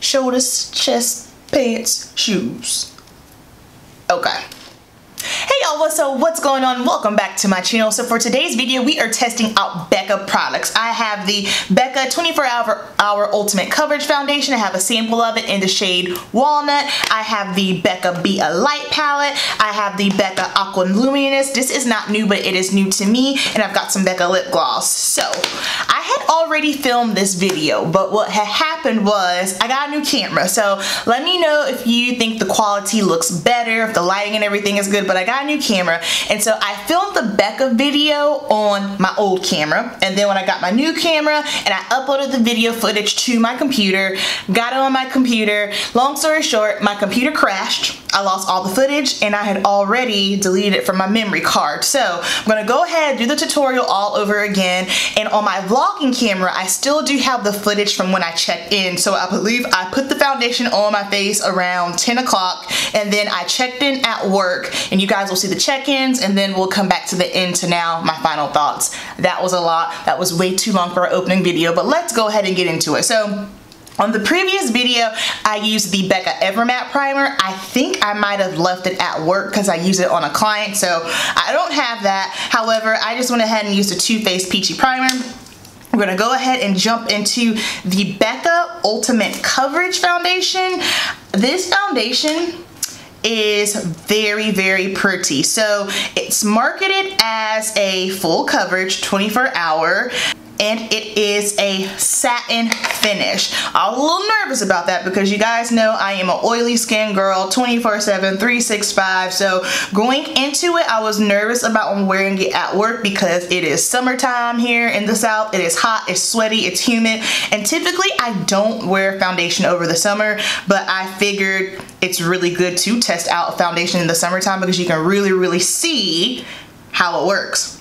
shoulders, chest, pants, shoes. Okay. Hey y'all, what's going on? Welcome back to my channel. So for today's video, we are testing out Becca products. I have the Becca 24-hour Ultimate Coverage Foundation. I have a sample of it in the shade Walnut. I have the Becca Be a Light palette. I have the Becca Aqua Luminous. This is not new, but it is new to me. And I've got some Becca lip gloss. So I had already filmed this video, but what had happened was I got a new camera. So let me know if you think the quality looks better, if the lighting and everything is good, but I got a new camera, and so I filmed the Becca video on my old camera, and then when I got my new camera and I uploaded the video footage to my computer, got it on my computer, long story short, my computer crashed. I lost all the footage and I had already deleted it from my memory card. So I'm gonna go ahead and do the tutorial all over again, and on my vlogging camera I still do have the footage from when I checked in. So I believe I put the foundation on my face around 10 o'clock, and then I checked in at work, and you guys will see the check-ins, and then we'll come back to the end to now my final thoughts. That was a lot. That was way too long for our opening video, but let's go ahead and get into it. So on the previous video, I used the Becca Evermatte Primer. I think I might have left it at work because I use it on a client, so I don't have that. However, I just went ahead and used a Too Faced Peachy Primer. We're gonna go ahead and jump into the Becca Ultimate Coverage Foundation. This foundation is very pretty. So it's marketed as a full coverage 24-hour, and it is a satin finish. I was a little nervous about that because you guys know I am an oily skin girl 24/7, 365. So going into it, I was nervous about wearing it at work because it is summertime here in the South. It is hot, it's sweaty, it's humid, and typically I don't wear foundation over the summer, but I figured it's really good to test out a foundation in the summertime because you can really see how it works.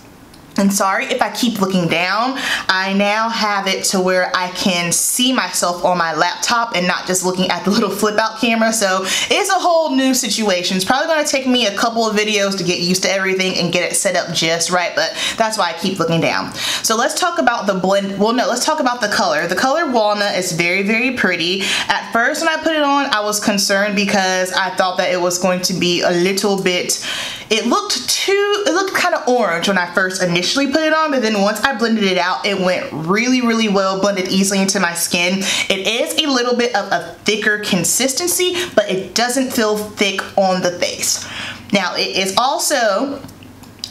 And sorry if I keep looking down. I now have it to where I can see myself on my laptop and not just looking at the little flip out camera. So it's a whole new situation. It's probably gonna take me a couple of videos to get used to everything and get it set up just right, but that's why I keep looking down. So let's talk about the blend. Well, no, let's talk about the color. The color Walnut is very pretty. At first when I put it on, I was concerned because I thought that it was going to be a little bit, it looked kind of orange when I first initially put it on, but then once I blended it out, it went really well, blended easily into my skin. It is a little bit of a thicker consistency, but it doesn't feel thick on the face. Now, it is also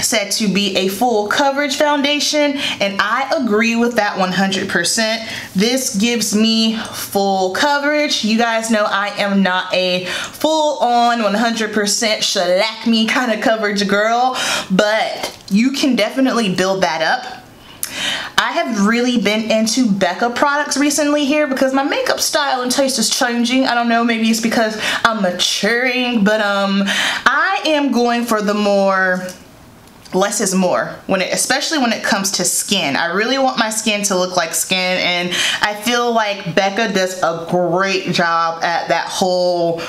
said to be a full coverage foundation, and I agree with that 100%. This gives me full coverage. You guys know I am not a full-on 100% shellac me kind of coverage girl, but you can definitely build that up. I have really been into Becca products recently here because my makeup style and taste is changing. I don't know, maybe it's because I'm maturing, but I am going for the more less is more, especially when it comes to skin. I really want my skin to look like skin, and I feel like Becca does a great job at that whole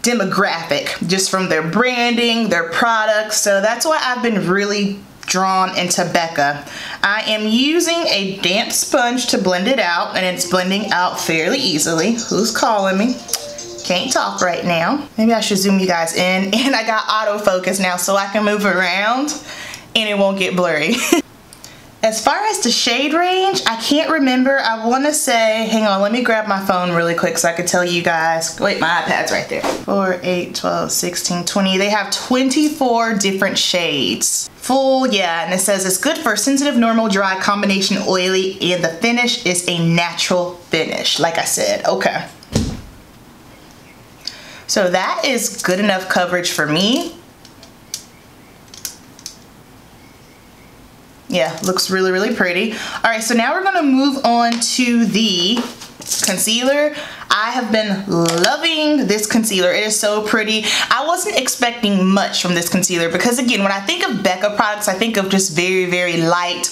demographic, just from their branding, their products. So that's why I've been really drawn into Becca. I am using a damp sponge to blend it out, and it's blending out fairly easily. Who's calling me? Can't talk right now. Maybe I should zoom you guys in, and I got autofocus now so I can move around and it won't get blurry. As far as the shade range, I can't remember. I want to say, hang on, let me grab my phone really quick so I can tell you guys. Wait, my iPad's right there. 4, 8, 12, 16, 20. They have 24 different shades. Full, yeah, and it says it's good for sensitive, normal, dry, combination, oily, and the finish is a natural finish, like I said. Okay. So that is good enough coverage for me. Yeah, looks really pretty. All right, so now we're gonna move on to the concealer. I have been loving this concealer. It is so pretty. I wasn't expecting much from this concealer because, again, when I think of Becca products, I think of just very light,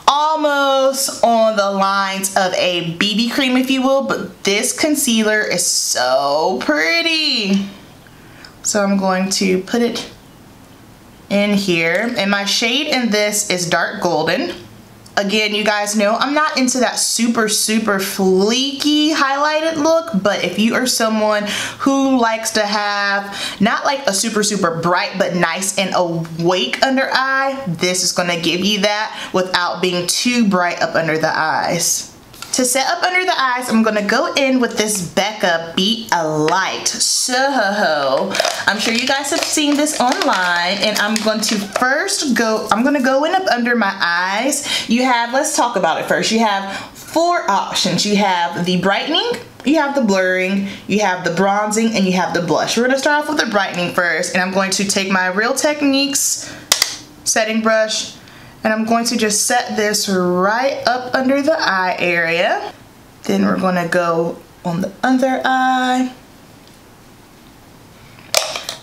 almost on the lines of a BB cream, if you will, but this concealer is so pretty. So I'm going to put it in here, and my shade in this is dark golden. Again, you guys know I'm not into that super fleeky highlighted look, but if you are someone who likes to have not like a super bright but nice and awake under eye, this is gonna give you that without being too bright up under the eyes. To set up under the eyes, I'm gonna go in with this Becca Be a Light Soho. I'm sure you guys have seen this online, and I'm going to go in up under my eyes. You have, let's talk about it first. You have 4 options. You have the brightening, you have the blurring, you have the bronzing, and you have the blush. We're gonna start off with the brightening first, and I'm going to take my Real Techniques setting brush, and I'm going to just set this right up under the eye area. Then we're gonna go on the other eye.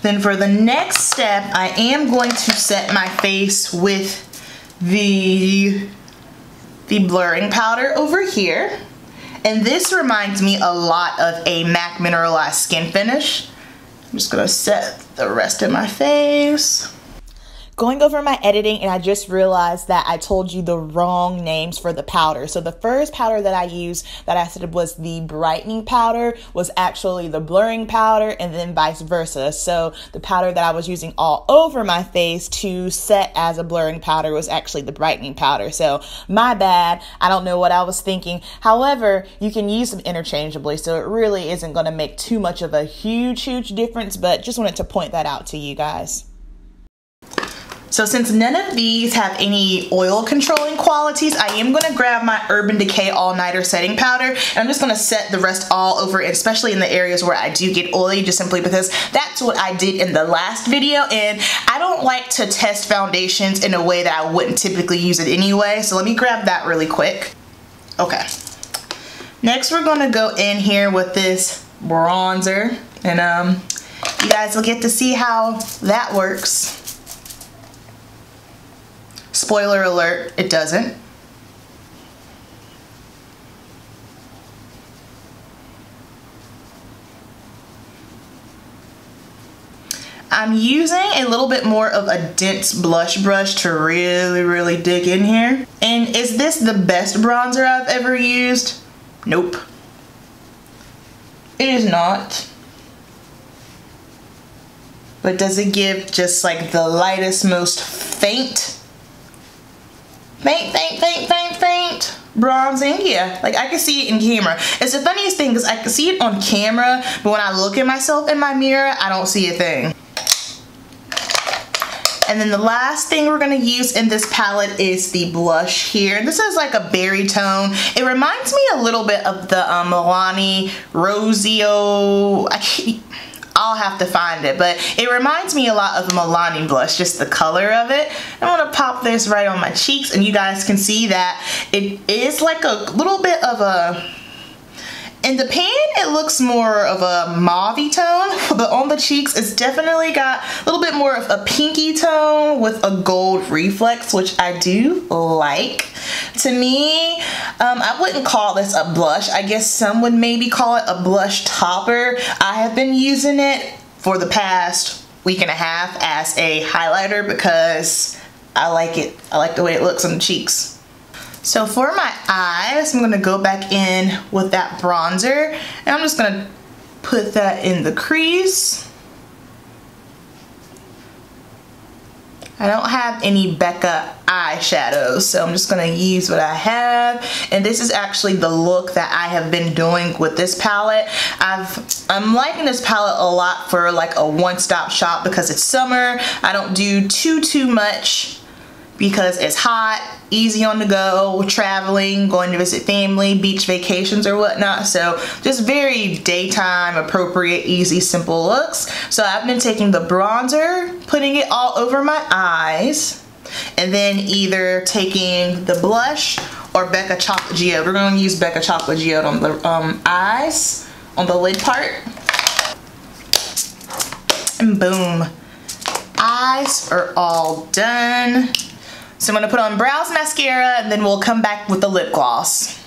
Then for the next step, I am going to set my face with the blurring powder over here. And this reminds me a lot of a MAC Mineralized Skin Finish. I'm just gonna set the rest of my face. Going over my editing, and I just realized that I told you the wrong names for the powder. So the first powder that I used that I said was the brightening powder was actually the blurring powder, and then vice versa. So the powder that I was using all over my face to set as a blurring powder was actually the brightening powder. So my bad. I don't know what I was thinking. However, you can use them interchangeably, so it really isn't going to make too much of a huge difference, but just wanted to point that out to you guys. So since none of these have any oil controlling qualities, I am going to grab my Urban Decay All Nighter setting powder, and I'm just going to set the rest all over, especially in the areas where I do get oily, just simply because that's what I did in the last video, and I don't like to test foundations in a way that I wouldn't typically use it anyway. So let me grab that really quick. Okay. Next, we're going to go in here with this bronzer, and you guys will get to see how that works. Spoiler alert, it doesn't. I'm using a little bit more of a dense blush brush to really dig in here. And is this the best bronzer I've ever used? Nope. It is not. But does it give just like the lightest, most faint bronzing? Yeah, like I can see it in camera. It's the funniest thing because I can see it on camera, but when I look at myself in my mirror, I don't see a thing. And then the last thing we're gonna use in this palette is the blush here. This is like a berry tone. It reminds me a little bit of the Milani Rosio. I'll have to find it, but it reminds me a lot of the Milani blush, just the color of it. I'm gonna pop this right on my cheeks, and you guys can see that it is like a little bit of a, in the pan it looks more of a mauve-y tone, but on the cheeks it's definitely got a little bit more of a pinky tone with a gold reflex, which I do like. To me, I wouldn't call this a blush. I guess some would maybe call it a blush topper. I have been using it for the past week and a half as a highlighter because I like it. I like the way it looks on the cheeks. So for my eyes, I'm gonna go back in with that bronzer, and I'm just gonna put that in the crease. I don't have any Becca eyeshadows, so I'm just gonna use what I have. And this is actually the look that I have been doing with this palette. I'm liking this palette a lot for like a one-stop shop because it's summer. I don't do too much because it's hot, easy on the go, traveling, going to visit family, beach vacations or whatnot. So just very daytime appropriate, easy, simple looks. So I've been taking the bronzer, putting it all over my eyes, and then either taking the blush or Becca Chocolate Geode. We're gonna use Becca Chocolate Geode on the eyes, on the lid part. And boom, eyes are all done. So I'm gonna put on brows mascara, and then we'll come back with the lip gloss.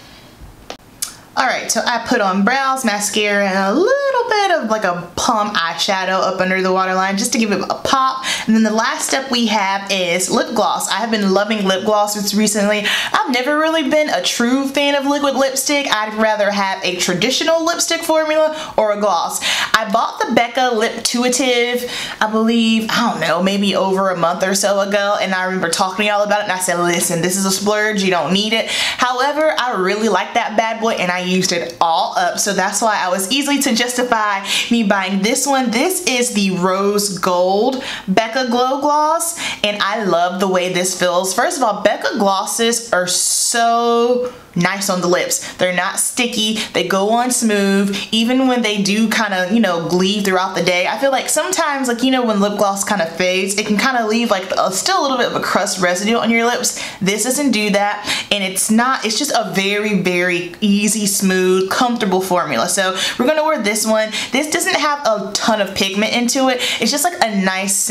Alright, so I put on brows mascara and a little bit of like a plum eyeshadow up under the waterline just to give it a pop. And then the last step we have is lip gloss. I have been loving lip glosses recently. I've never really been a true fan of liquid lipstick. I'd rather have a traditional lipstick formula or a gloss. I bought the Becca Lip Tuitive, I believe, I don't know, maybe over a month or so ago, and I remember talking to y'all about it, and I said, listen, this is a splurge, you don't need it. However, I really like that bad boy, and I used it all up, so that's why I was easily to justify me buying this one. This is the Rose Gold Becca Glow Gloss, and I love the way this feels. First of all, Becca glosses are so nice on the lips. They're not sticky, they go on smooth, even when they do kind of, you know, leave throughout the day. I feel like sometimes, like, you know, when lip gloss kind of fades, it can kind of leave like still a little bit of a crust residue on your lips. This doesn't do that, and it's just a very easy, smooth, comfortable formula. So we're gonna wear this one. This doesn't have a ton of pigment into it. It's just like a nice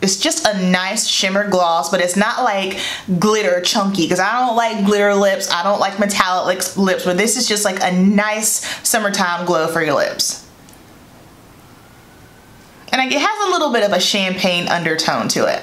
it's just a nice shimmer gloss, but it's not like glitter chunky, because I don't like glitter lips. I don't like metallic lips, but this is just like a nice summertime glow for your lips. And it has a little bit of a champagne undertone to it.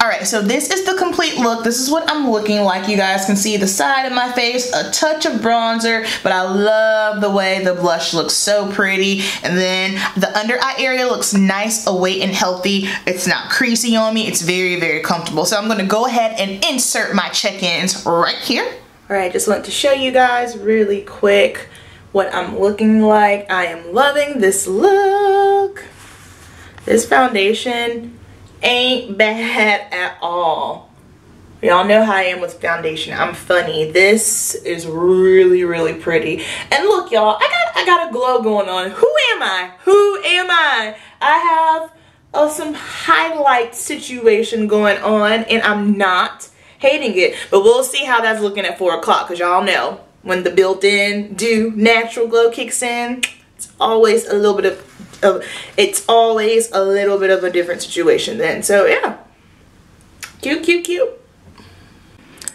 Alright, so this is the complete look. This is what I'm looking like. You guys can see the side of my face, a touch of bronzer, but I love the way the blush looks, so pretty. And then the under eye area looks nice, awake, and healthy. It's not creasy on me. It's very comfortable. So I'm going to go ahead and insert my check-ins right here. Alright, just want to show you guys really quick what I'm looking like. I am loving this look. This foundation ain't bad at all. Y'all know how I am with foundation. I'm funny. This is really pretty. And look, y'all, I got a glow going on. Who am I? Who am I? I have some highlight situation going on, and I'm not hating it. But we'll see how that's looking at 4 o'clock, because y'all know when the built-in natural glow kicks in, it's always a little bit of a different situation then. So yeah, cute.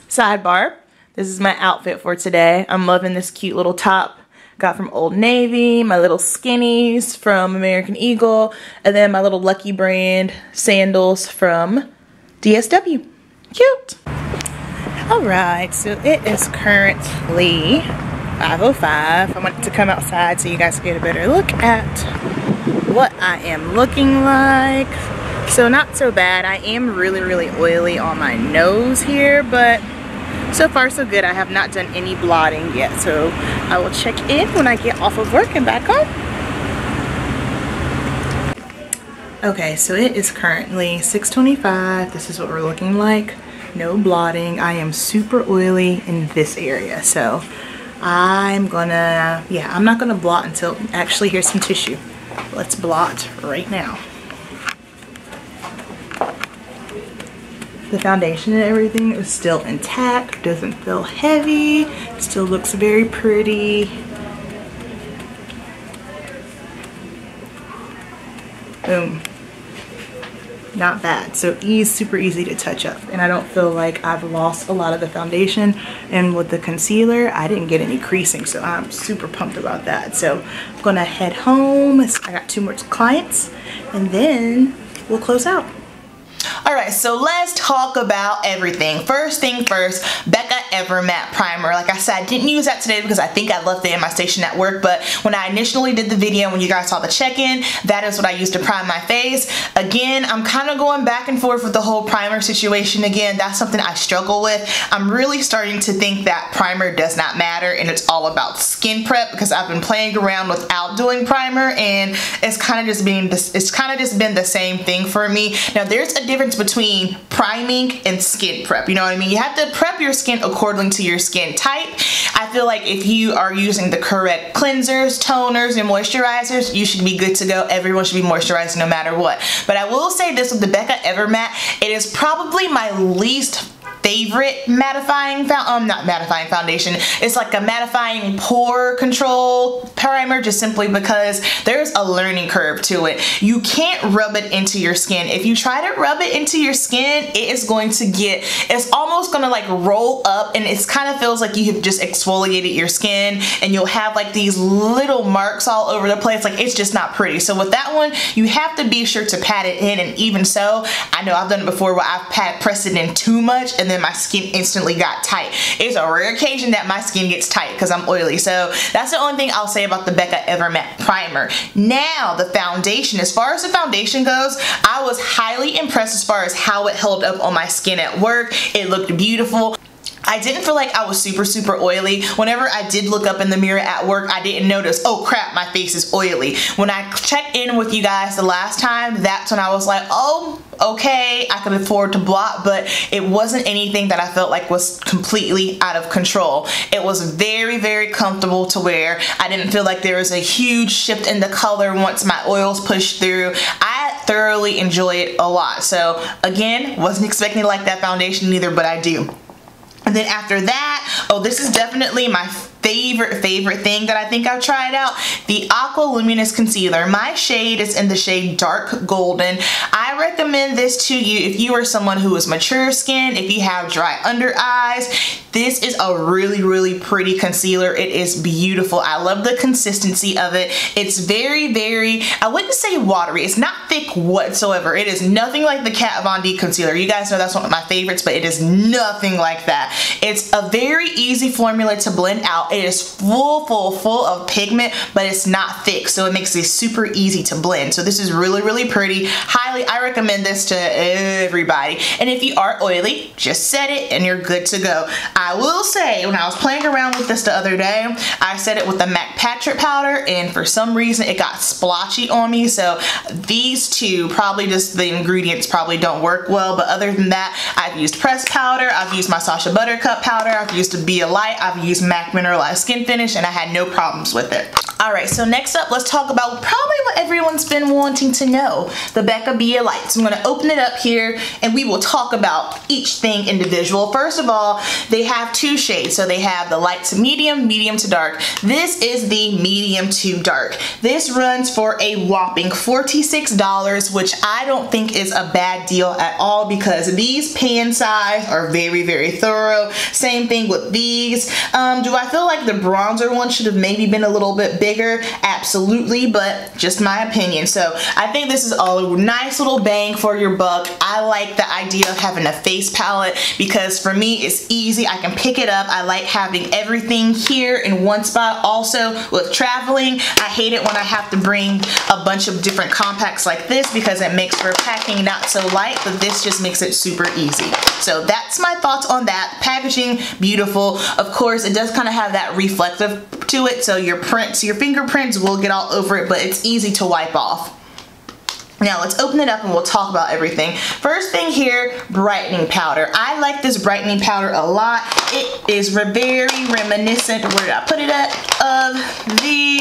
Sidebar, this is my outfit for today. I'm loving this cute little top. Got from Old Navy, my little skinnies from American Eagle, and then my little Lucky Brand sandals from DSW. Cute. Alright, so it is currently 5:05. I want to come outside so you guys get a better look at what I am looking like. So not so bad. I am really oily on my nose here, but so far so good. I have not done any blotting yet, so I will check in when I get off of work and back home. Okay, so it is currently 6:25. This is what we're looking like. No blotting. I am super oily in this area, so I'm not gonna blot until, actually, here's some tissue. Let's blot right now. The foundation and everything is still intact, doesn't feel heavy, still looks very pretty. Boom. Not bad. So super easy to touch up, and I don't feel like I've lost a lot of the foundation. And with the concealer, I didn't get any creasing, so I'm super pumped about that. So I'm gonna head home. I got 2 more clients, and then we'll close out. Alright, so let's talk about everything. First thing first, Becca Evermatte Primer. Like I said, I didn't use that today because I think I left it in my station at work, but when I initially did the video, when you guys saw the check-in, that is what I used to prime my face. Again, I'm kind of going back and forth with the whole primer situation again. That's something I struggle with. I'm really starting to think that primer does not matter and it's all about skin prep, because I've been playing around without doing primer, and it's kind of just been the same thing for me. Now, there's a difference between priming and skin prep, you know what I mean? You have to prep your skin according to your skin type. I feel like if you are using the correct cleansers, toners, and moisturizers, you should be good to go. Everyone should be moisturized no matter what. But I will say this with the Becca Evermatte, it is probably my least favorite mattifying not mattifying foundation. It's like a mattifying pore control primer, just simply because there's a learning curve to it. You can't rub it into your skin. If you try to rub it into your skin, it is going to get, it's almost gonna like roll up, and it kind of feels like you have just exfoliated your skin, and you'll have like these little marks all over the place. Like, it's just not pretty. So with that one, you have to be sure to pat it in, and even so, I know I've done it before where I've pressed it in too much and then my skin instantly got tight. It's a rare occasion that my skin gets tight because I'm oily. So that's the only thing I'll say about the Becca Evermatte Primer. Now the foundation. As far as the foundation goes, I was highly impressed as far as how it held up on my skin at work. It looked beautiful. I didn't feel like I was super oily. Whenever I did look up in the mirror at work, I didn't notice, oh crap, my face is oily. When I checked in with you guys the last time, that's when I was like, oh, okay, I could afford to blot, but it wasn't anything that I felt like was completely out of control. It was very comfortable to wear. I didn't feel like there was a huge shift in the color once my oils pushed through. I thoroughly enjoy it a lot. So again, wasn't expecting to like that foundation either, but I do. And then after that, oh, this is definitely my favorite thing that I think I've tried out, the Aqua Luminous Concealer. My shade is in the shade Dark Golden. I recommend this to you if you are someone who is mature skin, if you have dry under eyes. This is a really pretty concealer. It is beautiful. I love the consistency of it. It's very, I wouldn't say watery. It's not thick whatsoever. It is nothing like the Kat Von D concealer. You guys know that's one of my favorites, but it is nothing like that. It's a very easy formula to blend out. It is full of pigment, but it's not thick, so it makes it super easy to blend. So this is really pretty. I recommend this to everybody. And if you are oily, just set it and you're good to go. I will say, when I was playing around with this the other day, I set it with the MAC Patchwork powder, and for some reason it got splotchy on me. So these two, probably just the ingredients probably don't work well, but other than that, I've used pressed powder, I've used my Sacha Buttercup powder, I've used a Be a Light, I've used MAC Mineralized Skin Finish, and I had no problems with it. Alright, so next up, let's talk about probably what everyone's been wanting to know, the Becca Be a Light. So I'm going to open it up here, and we will talk about each thing individual. First of all, they have two shades. So they have the light to medium, medium to dark. This is the medium to dark. This runs for a whopping $46, which I don't think is a bad deal at all, because these pan size are very thorough. Same thing with these. Do I feel like the bronzer one should have maybe been a little bit bigger? Absolutely, but just my opinion. So I think this is a nice little bang for your buck. I like the idea of having a face palette because for me it's easy. I can pick it up. I like having everything here in one spot. Also with traveling, I hate it when I have to bring a bunch of different compacts like this because it makes for packing not so light, but this just makes it super easy. So that's my thoughts on that. Packaging, beautiful. Of course, it does kind of have that reflective to it, so your fingerprints will get all over it, but it's easy to wipe off. Now let's open it up and we'll talk about everything. First thing here, brightening powder. I like this brightening powder a lot. It is very reminiscent, where did I put it at, of the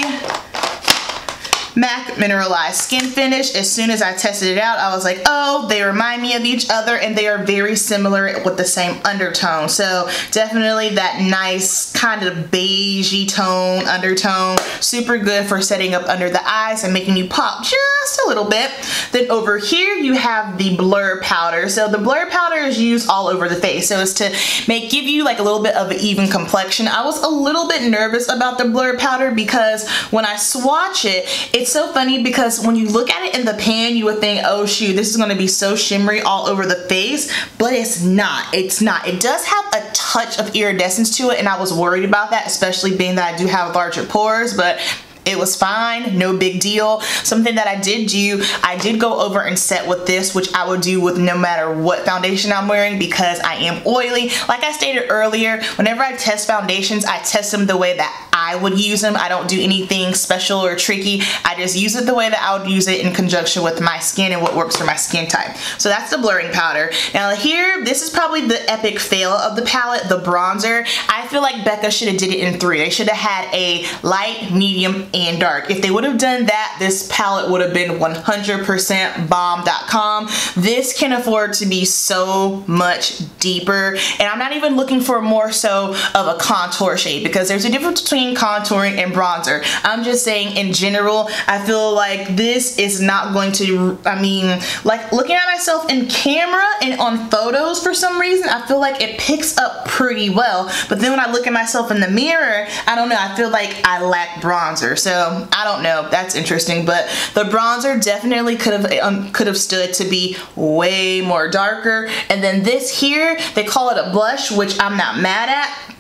MAC Mineralized Skin Finish. As soon as I tested it out, I was like, oh, they remind me of each other, and they are very similar with the same undertone. So definitely that nice kind of beigey tone, undertone. Super good for setting up under the eyes and making you pop just a little bit. Then over here you have the blur powder. So the blur powder is used all over the face. So it's to give you like a little bit of an even complexion. I was a little bit nervous about the blur powder because when I swatch it, it's so funny because when you look at it in the pan, you would think, oh shoot, this is going to be so shimmery all over the face, but it's not. It's not. It does have a touch of iridescence to it, and I was worried about that, especially being that I do have larger pores, but it was fine, no big deal. Something that I did do, I did go over and set with this, which I would do with no matter what foundation I'm wearing because I am oily. Like I stated earlier, whenever I test foundations, I test them the way that I I would use them. I don't do anything special or tricky. I just use it the way that I would use it in conjunction with my skin and what works for my skin type. So that's the blurring powder. Now here, this is probably the epic fail of the palette, the bronzer. I feel like Becca should have did it in 3. They should have had a light, medium, and dark. If they would have done that, this palette would have been 100% bomb.com. This can afford to be so much deeper, and I'm not even looking for more so of a contour shade, because there's a difference between contouring and bronzer. I'm just saying in general, I feel like this is not going to, I mean, like looking at myself in camera and on photos, for some reason I feel like it picks up pretty well, but then when I look at myself in the mirror, I don't know, I feel like I lack bronzer. So I don't know, that's interesting, but the bronzer definitely could have stood to be way more darker. And then this here, they call it a blush, which I'm not mad at,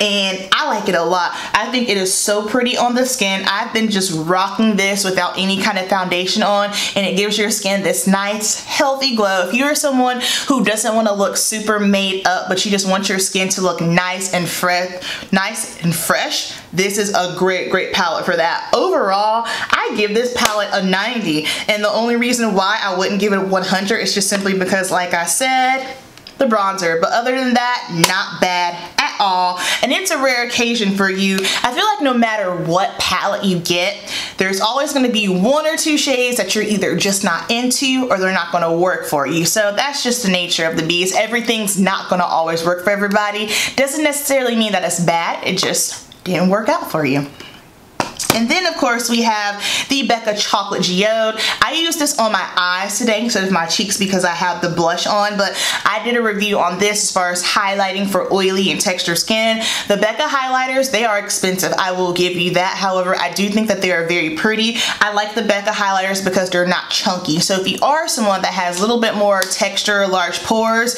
and I like it a lot. I think it is so pretty on the skin. I've been just rocking this without any kind of foundation on, and it gives your skin this nice, healthy glow. If you're someone who doesn't want to look super made up, but you just want your skin to look nice and fresh, this is a great palette for that. Overall, I give this palette a 90, and the only reason why I wouldn't give it a 100 is just simply because, like I said, the bronzer. But other than that, not bad at all, and it's a rare occasion for you. I feel like no matter what palette you get, there's always going to be 1 or 2 shades that you're either just not into or they're not going to work for you. So that's just the nature of the beast. Everything's not going to always work for everybody. Doesn't necessarily mean that it's bad, it just didn't work out for you. And then of course we have the Becca Chocolate Geode. I used this on my eyes today instead of my cheeks because I have the blush on, but I did a review on this as far as highlighting for oily and textured skin. The Becca highlighters, they are expensive, I will give you that. However, I do think that they are very pretty. I like the Becca highlighters because they're not chunky. So if you are someone that has a little bit more texture, large pores,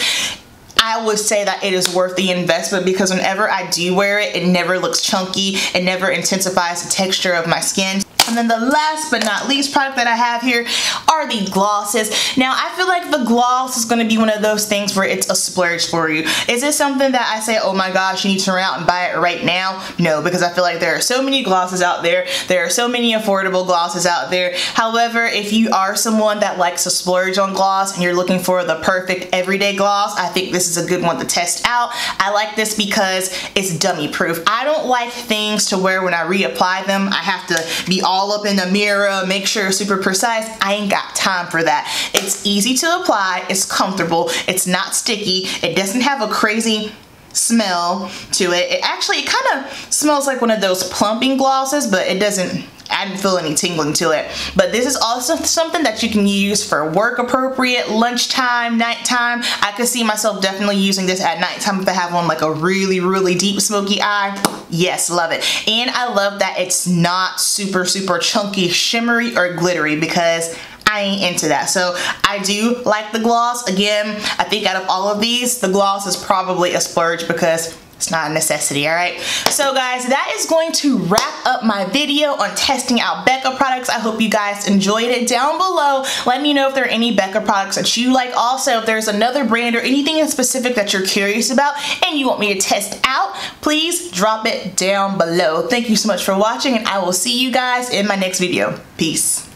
I would say that it is worth the investment, because whenever I do wear it, it never looks chunky, it never intensifies the texture of my skin. And then the last but not least product that I have here are the glosses. Now I feel like the gloss is going to be one of those things where it's a splurge for you. Is it something that I say, oh my gosh, you need to run out and buy it right now? No, because I feel like there are so many glosses out there. There are so many affordable glosses out there. However, if you are someone that likes to splurge on gloss and you're looking for the perfect everyday gloss, I think this is a good one to test out. I like this because it's dummy proof. I don't like things to where when I reapply them, I have to be all up in the mirror, make sure it's super precise. I ain't got time for that. It's easy to apply, it's comfortable, it's not sticky, it doesn't have a crazy smell to it. It kind of smells like one of those plumping glosses, but it doesn't, I didn't feel any tingling to it. But this is also something that you can use for work appropriate, lunchtime, nighttime. I could see myself definitely using this at nighttime if I have on like a really deep smoky eye. Yes, love it. And I love that it's not super chunky, shimmery, or glittery, because I ain't into that. So I do like the gloss. Again, I think out of all of these, the gloss is probably a splurge because it's not a necessity, all right? So guys, that is going to wrap up my video on testing out Becca products. I hope you guys enjoyed it. Down below, let me know if there are any Becca products that you like. Also, if there's another brand or anything in specific that you're curious about and you want me to test out, please drop it down below. Thank you so much for watching, and I will see you guys in my next video. Peace.